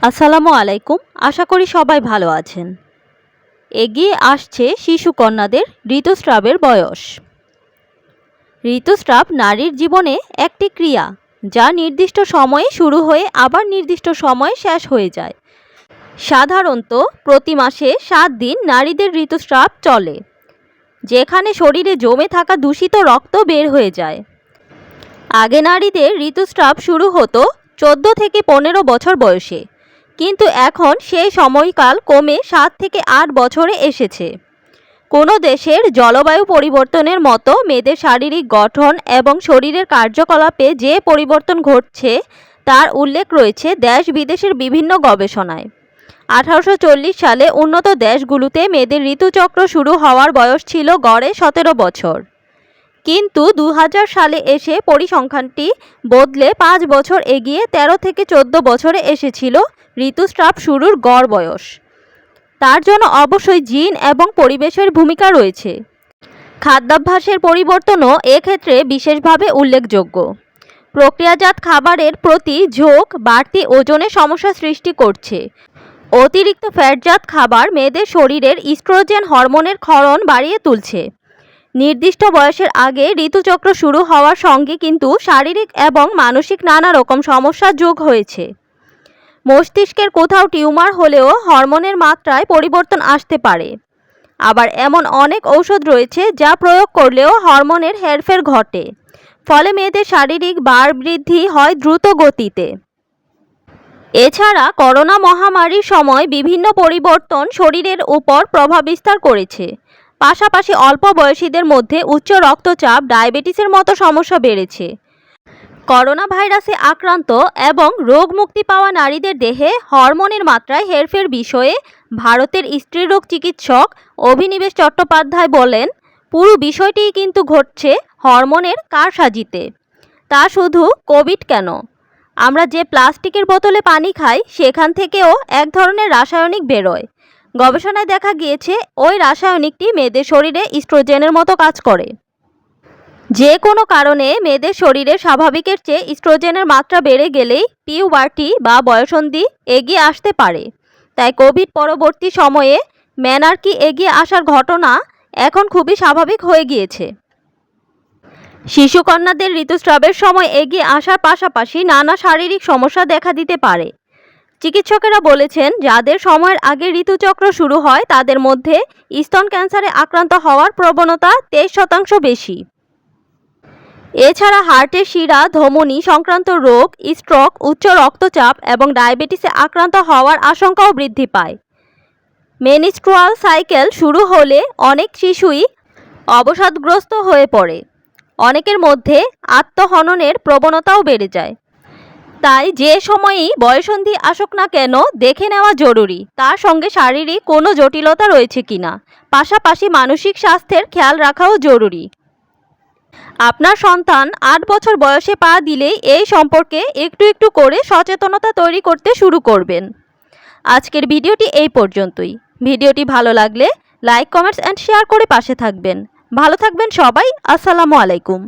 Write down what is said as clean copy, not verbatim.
আসসালামু আলাইকুম। আশা করি সবাই ভালো আছেন। এগিয়ে আসছে শিশুকন্যাদের ঋতুস্রাবের বয়স। ঋতুস্রাব নারীর জীবনে একটি ক্রিয়া, যা নির্দিষ্ট সময়ে শুরু হয়ে আবার নির্দিষ্ট সময়ে শেষ হয়ে যায়। সাধারণত প্রতি মাসে 7 দিন নারীদের ঋতুস্রাব চলে, যেখানে শরীরে জমে থাকা দূষিত রক্ত বের হয়ে যায়। আগে নারীদের ঋতুস্রাব শুরু হতো 14 থেকে 15 বছর বয়সে, কিন্তু এখন সেই সময়কাল কমে 7 থেকে 8 বছরে এসেছে। কোনো দেশের জলবায়ু পরিবর্তনের মতো মেয়েদের শারীরিক গঠন এবং শরীরের কার্যকলাপে যে পরিবর্তন ঘটছে তার উল্লেখ রয়েছে দেশ বিদেশের বিভিন্ন গবেষণায়। 1840 সালে উন্নত দেশগুলোতে মেয়েদের ঋতুচক্র শুরু হওয়ার বয়স ছিল গড়ে 17 বছর, কিন্তু 2000 সালে এসে পরিসংখ্যানটি বদলে 5 বছর এগিয়ে 13 থেকে 14 বছরে এসেছিল ঋতুস্রাব শুরুর গড় বয়স। তার জন্য অবশ্যই জিন এবং পরিবেশের ভূমিকা রয়েছে। খাদ্যাভ্যাসের পরিবর্তনও এক্ষেত্রে বিশেষভাবে উল্লেখযোগ্য। প্রক্রিয়াজাত খাবারের প্রতি ঝোঁক বাড়তি ওজনের সমস্যা সৃষ্টি করছে। অতিরিক্ত ফ্যাটজাত খাবার মেয়েদের শরীরের ইস্ট্রোজেন হরমোনের ক্ষরণ বাড়িয়ে তুলছে। নির্দিষ্ট বয়সের আগে ঋতুচক্র শুরু হওয়ার সঙ্গে কিন্তু শারীরিক এবং মানসিক নানা রকম সমস্যা যোগ হয়েছে। মস্তিষ্কের কোথাও টিউমার হলেও হরমোনের মাত্রায় পরিবর্তন আসতে পারে। আবার এমন অনেক ঔষধ রয়েছে যা প্রয়োগ করলেও হরমোনের হেরফের ঘটে, ফলে মেয়েদের শারীরিক বাড় বৃদ্ধি হয় দ্রুত গতিতে। এছাড়া করোনা মহামারীর সময় বিভিন্ন পরিবর্তন শরীরের উপর প্রভাব বিস্তার করেছে। পাশাপাশি অল্প বয়সীদের মধ্যে উচ্চ রক্তচাপ, ডায়াবেটিসের মতো সমস্যা বেড়েছে। করোনা ভাইরাসে আক্রান্ত এবং রোগ মুক্তি পাওয়া নারীদের দেহে হরমোনের মাত্রায় হেরফের বিষয়ে ভারতের স্ত্রীরোগ চিকিৎসক অভিনিবেশ চট্টোপাধ্যায় বলেন, পুরো বিষয়টিই কিন্তু ঘটছে হরমোনের কারসাজিতে। তা শুধু কোভিড কেন, আমরা যে প্লাস্টিকের বোতলে পানি খাই সেখান থেকেও এক ধরনের রাসায়নিক বেরোয়। গবেষণায় দেখা গিয়েছে ওই রাসায়নিকটি মেয়েদের শরীরে ইস্ট্রোজেনের মতো কাজ করে। যে কোনো কারণে মেয়েদের শরীরে স্বাভাবিকের চেয়ে ইস্ট্রোজেনের মাত্রা বেড়ে গেলেই পিউবার্টি বা বয়ঃসন্ধি এগিয়ে আসতে পারে। তাই কোভিড পরবর্তী সময়ে মেনার্কি এগিয়ে আসার ঘটনা এখন খুবই স্বাভাবিক হয়ে গিয়েছে। শিশুকন্যাদের ঋতুস্রাবের সময় এগিয়ে আসার পাশাপাশি নানা শারীরিক সমস্যা দেখা দিতে পারে। চিকিৎসকেরা বলেছেন, যাদের সময়ের আগে ঋতুচক্র শুরু হয় তাদের মধ্যে স্তন ক্যান্সারে আক্রান্ত হওয়ার প্রবণতা 23% বেশি। এছাড়া হার্টের শিরা ধমনী সংক্রান্ত রোগ, স্ট্রোক, উচ্চ রক্তচাপ এবং ডায়াবেটিসে আক্রান্ত হওয়ার আশঙ্কাও বৃদ্ধি পায়। মেনস্ট্রুয়াল সাইকেল শুরু হলে অনেক শিশুই অবসাদগ্রস্ত হয়ে পড়ে। অনেকের মধ্যে আত্মহননের প্রবণতাও বেড়ে যায়। তাই যে সময়ই বয়ঃসন্ধি আসুক না কেন দেখে নেওয়া জরুরি তার সঙ্গে শারীরিক কোনো জটিলতা রয়েছে কিনা, পাশাপাশি মানসিক স্বাস্থ্যের খেয়াল রাখাও জরুরি। আপনার সন্তান 8 বছর বয়সে পা দিলেই এই সম্পর্কে একটু একটু করে সচেতনতা তৈরি করতে শুরু করবেন। আজকের ভিডিওটি এই পর্যন্তই। ভিডিওটি ভালো লাগলে লাইক, কমেন্টস অ্যান্ড শেয়ার করে পাশে থাকবেন। ভালো থাকবেন সবাই। আসসালামু আলাইকুম।